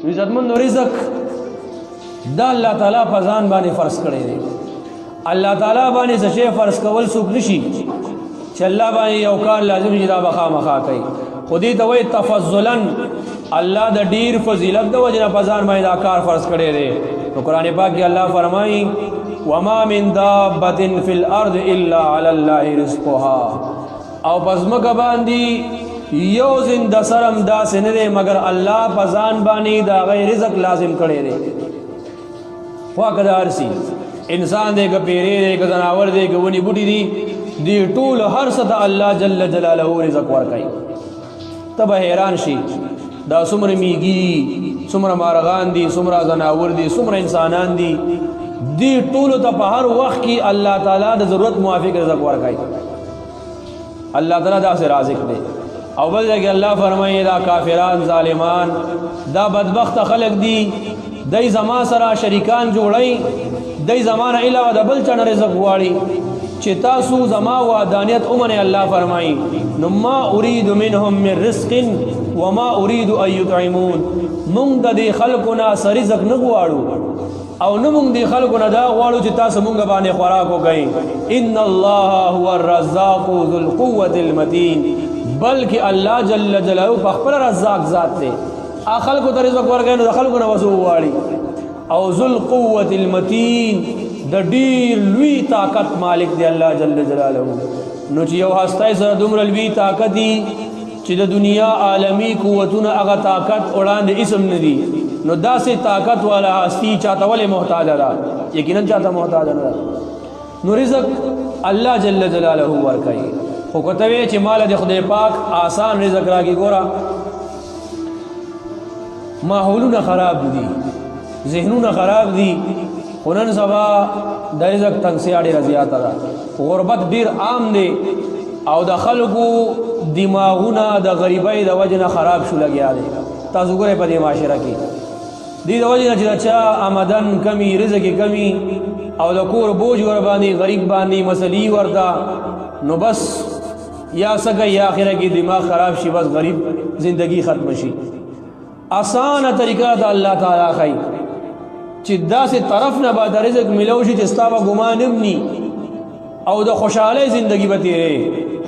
عزتمند رزق دا الله تعالی په ځان باندې فرض کړی دی. الله تعالی باندې څه شی فرض کول څوک نشي چې الله باندې یو کار لازم چې دا بخامخا کوي. خو دې ته وایي تفضلا، الله د ډیر فضیلت د وجه نه په ځان باندې دا کار فرض کړی دی. نو قرآن پاک کې الله فرمایي وما من دابة في الارض الا على الله رزقها، او پزمکه باندې یو زنده سرم داسې نه دی مگر الله په ځان باندې دا غي رزق لازم کړی دی. خواکه د هر شي انسان دی که پیری دی که ځناور دی که ونې بوټي دي، دی ټول هر څه ته الله جل جلاله رزق ورکوي. ته به حیران شي دا څومره میږي دي، څومره مارغان دي، څومره ځناور دي، څومره انسانان دي، دی ټولو ته په هر وخت کې الله تعالی د ضرورت موافق رزق ورکوي. الله تعالی داسې رازق دی. او بل ځای کې الله فرمایي دا کافران ظالمان دا بدبخت خلق دي، دای زما سره شریکان جوړي، دای زمانه علاوه د بل چا رزق غواړي چې تاسو زما وعدانیت اومنه. الله فرمایي نو ما اريد منهم من رزق وما اريد ان يطعمون، مونږ د دې خلقونه سره رزق نه غواړو او نه مونږ دې خلقونه دا غواړو چې تاسو مونږ باندې خوراک وکړئ. ان الله هو الرزاق ذو القوه المتين، بلکې الله جل جلاله په خپل رزاق ذات دی. خلقو ته رزق ورکوي نو د خلقو نه وسو غواړي. او ذو القوه المتين، د ډیر لوی طاقت مالک دی الله جل جلاله. نو چې یو هستای سره دومره لوی طاقت دی چې د دنیا عالمی قوتونه هغه طاقت وړاندې اسم نه دي، نو داسې طاقت والا هستی چاته ولې محتاج ده؟ یقینا چاته محتاج نه. نو رزق الله جل جلاله ورکوي. خو کته وی چې مال د خدای پاک آسان رزق راکړي، ګوره ماحولونه خراب دي، ذهنونه خراب دي، خو نن سبا د رزق تنګسیا ډېره زیاته ده، غربت ډېر عام دی او د خلکو دماغونه د غریبۍ د وجه نه خراب شو لګیا دی. تاسو ګورئ په دې معاشره کې دې د وجه نه چې چا آمدن کمی، رزق کمی او د کور بوج ور باندې غریب باندې مسلې ورته، نو بس یا سګه یا اخره کې دماغ خراب شي، بس غریب زندگی ختم شي. آسانه طریقه د الله تعالی خی چې داسې طرف نه به د رزق ملو شي چې ستا به ګمان هم ني او د خوشحالی زندگی به تیرې.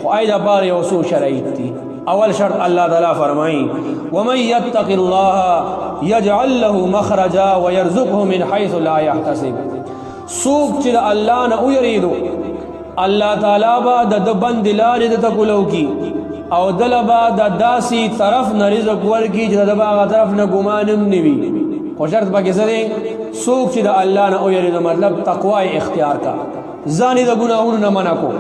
خو آی د پاره یو څو شرایط دي. اول شرط الله تعالی فرمایي ومن یتق الله یجعل له مخرجا ويرزقه من حيث لا يحتسب، څوک چې الله نه ویریدو الله تعالی به د بند لارې د تکولو کی او دل به د داسې طرف نه رزق ورکي چې د باغ طرف نه ګمان هم نه وي. خو شرط پکې څه دی؟ څوک چې د الله نه ویریدو، مطلب تقوا اختیار کا، ځان د ګناهونو نه منع کو.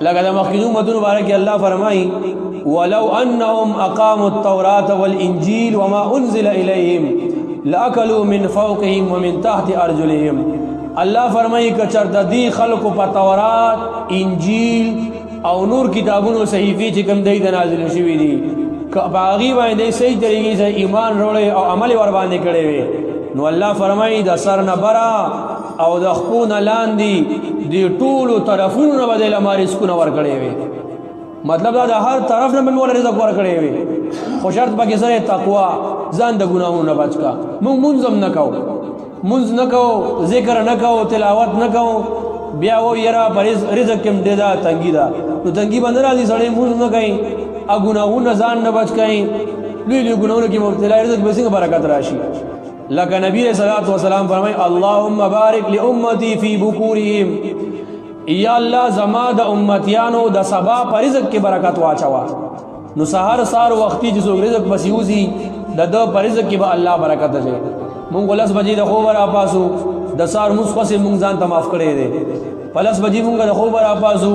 لکه د مخکینو امتونو باره کې الله فرمایي ولو انهم اقاموا التوراة والانجيل وما انزل اليهم لاكلوا من فوقهم ومن تحت ارجلهم. الله فرمایي که چرته دی خلکو په تورات، انجیل او نور کتابونو صحیفې چې کوم دی د نازل شوي دي، که په هغې باندې صحیح طریقې سره ایمان وروړی او عمل ور باندې کړی وي، نو الله فرمایي د سر نه بره او د خپو نه لاندې د ټولو طرفونو نه به دی له ما رزقونه ورکړی وي. مطلب دا د هر طرف نه به مې وله رزق ورکړی وي. خو شرط پکې سره تقوا، ځان د ګناهونو نه بچ کا. موږ مونځ هم نه کوو، مونځ نه کوو، ذکر نه کوو، تلاوت نه کوو، بیا و یاره په رزق کې هم ډېره تنګي ده، نو تنګي به نه راځي، سړی مونځ نه کوي او ګناهونه ځان نه بچ کوي، لوی لوی ګناهونو کې مبتلا، رزق به څنګه برکت راشي؟ لکه نبی علیہ الصلوۃ والسلام فرمایي اللهم بارک لامتی فی بکورهم، یا الله زما د امتیانو د سبا په رزق کې برکت واچوا. نو سحر سار وختي چې څوک رزق بس یوزي د په رزق کې به الله برکت اچي. مونږ لس بجې د خوب را پاسو، د سار مسخه مونږ ځان ته معاف کړی دی، پلس بجې مونږ د خوب را پاسو،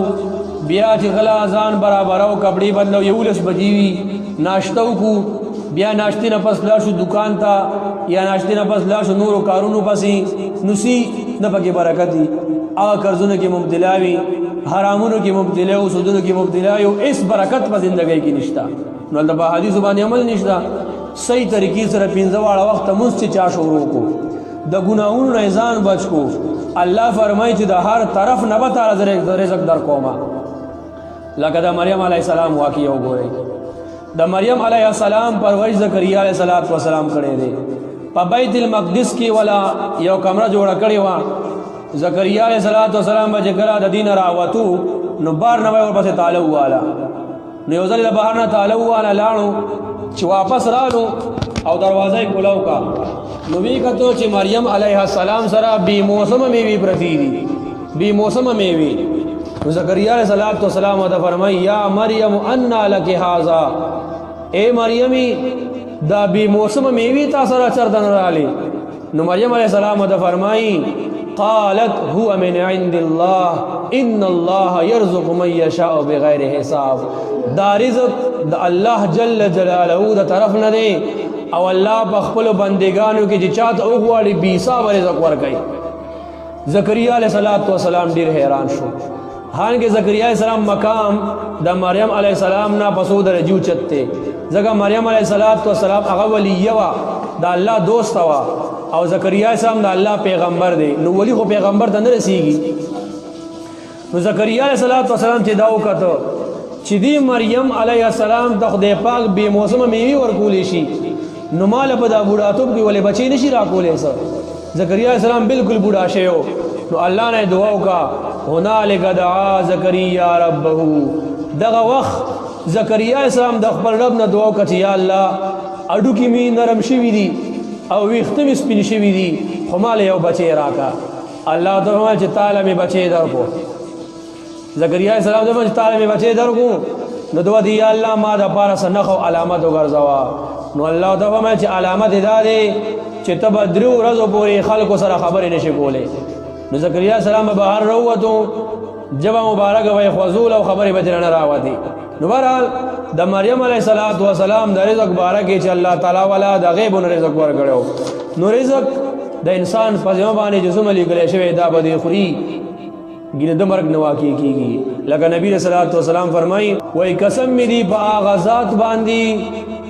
بیا چې غلا ځان برابرو، کپڑے بدلو، 11 بجې وي، ناشته وکړو، بیا ناشتې نه پس لاړ شو دکان ته، یا ناشتې نه پس لاړ شو نورو کارونو پسې، نو نه پکې برکت دي. هغه قرضونو کې مبتلا وي، حرامونو کې مبتلا او سودونو کې مبتلا یو، هیڅ برکت په زندګۍ کې نشته. نو د حدیث باندې عمل نشته. صحیح طریقې سره 15 واړه وخت مونږ چې چا شروع کو، د ګناهونو نه ځان بچ کو. الله فرمایي چې د هر طرف نه به تعالی رزق در کومه. لکه د مریم علیه السلام واقعه وګورئ. د مریم علیه السلام پرورش زکریا علیه السلام کړی دی. په بیت المقدس کې ولا یو کمره جوړه کړې و. زکریا علیہ السلام چې کله د دین راوتو نو بار نه ور پسې تعالی والا نو یو ځل بهر نه تعالی والا لاړو چې واپس رالو او دروازه کولاو کا نو وی کته چې مریم علیها السلام سره بی موسم میوي پرتی دي بی موسم میوي. نو زکریا علیہ السلام ته فرمای یا مریم ان لک هذا اے مریمی دا بی موسم میوي تاسو را چردن رالی. نو مریم علیہ السلام ته فرمای قالت هو من عند الله ان الله يرزق من يشاء بغیر حساب. دا رزق د الله جل جلاله د طرف نه دی او الله په خپل بندگانو کې چې چاته وغواړي بي حساب رزق ورکړي. زکریا علیہ السلام ډیر حیران شو. حالانکه زکریا علیہ السلام مقام د مریم علیہ السلام نه پسو درجو چته ځکه مریم علیہ السلام هغه ولیه وا د الله دوست وا او زکریا علیہ السلام د الله پیغمبر دی. نو ولی خو پیغمبر ته نه رسیږي. نو زکریا علیہ السلام چې دا وکړه چې دی مریم علیہ السلام د خدای پاک به موسم میوي ورکولې شي نو مال په دا بوډاتوب کې ولې بچی نشي راکولې سر. زکریا علیہ السلام بالکل بوډا شوی نو الله نه دعا وکړه هنالک دعا زکریا ربه. دغه وخت زکریا علیہ السلام د خپل رب نه دعا وکړه چې یا الله اډو کې می نرم شوی دي او ویختم سپین شوی دي خو مال یو بچی راکا. الله تعالی چې تعالی می بچی درکو. زکریا علیہ السلام چې تعالی می بچی درکو نو دعا دی یا الله ما د پاره سنخو علامت وګرځوا. نو الله تعالی چې علامت ادا دی چې تب درو ورځې پورې خلکو سره خبرې نشي کولې. نو زکریا علیہ السلام بهر راووتو جبا مبارک وای خذول او خبرې بچرنه راوتی. نو بهرحال د مریم علیہ السلام د رزق بارکه چې الله تعالی والا د غیب رزق ورکړو. نو رزق د انسان په ځما باندې جسم لګلې شوی دا به خوري ګینه د مرګ نو واقع کیږي. لکه نبی رسول الله فرمایي وای قسم می دی په غزات باندې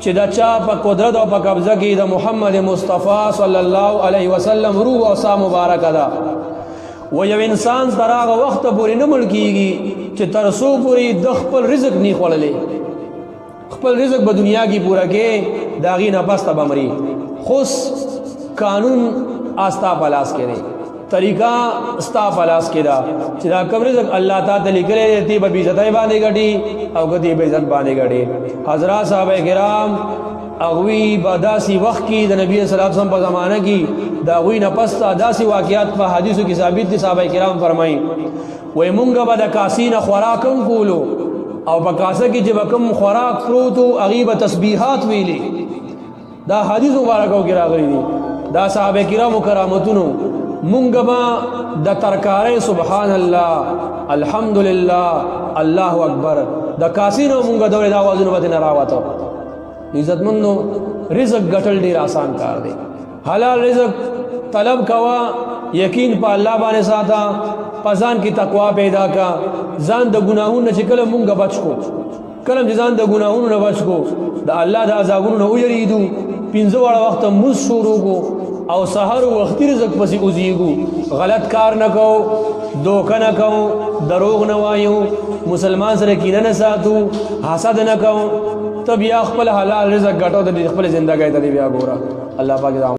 چې دا چا په قدرت او په قبضه کې د محمد مصطفی صلی الله علیه وسلم روح او سا مبارک ده و یو انسان تر هغه وخت پورې نه مړ کیږي چې تر څو پورې د خپل رزق نه خوللې خپل رزق په دنیا کې پورا کې داغي نه پسته بمري. خوش قانون آستا پلاس کړي طریقہ استا پلاس کړه چې دا کوم رزق الله تعالی لیکلې دی په عزتای باندې غټي او غدي په عزت باندې غټي. حضرات صاحب کرام اغوی بداسي وخت کې د نبی صلی الله علیه وسلم په زمانه کې دا غوی نه پس داسي واقعیات په حدیثو کې ثابت دي. صحابه کرام فرمایي وای مونږه به د کاسین خوراکم کولو او په کاسه کې چې کوم خوراک پروتو غیبه تسبیحات ویلي. دا حدیث مبارکو کې راغلي دي. دا صحابه کرام کرامتونو مونږه به د ترکارې سبحان الله الحمدلله الله اکبر د کاسینو مونږه دوی دا وازونه به نه راوته. عزتمنو رزق ګټل ډیر آسان کار دی. حلال رزق طلب کوا یقین په الله باندې ساته پزان کی تقوا پیدا کا ځان د ګناهونو چې کله مونږه بچ کو کله چې ځان د ګناهونو نه بچ کو د الله د عذابونو نه ویریدو 15 وخت مز شروع کو او سحر وختي رزق پسې اوزيګو غلط کار نه کو دوکه نه کو دروغ نه وایو مسلمان سره کینه نه ساتو حسد نه کو تب یا خپل حلال رزق ګټو د خپل ژوندۍ ته بیا ګوره. الله پاک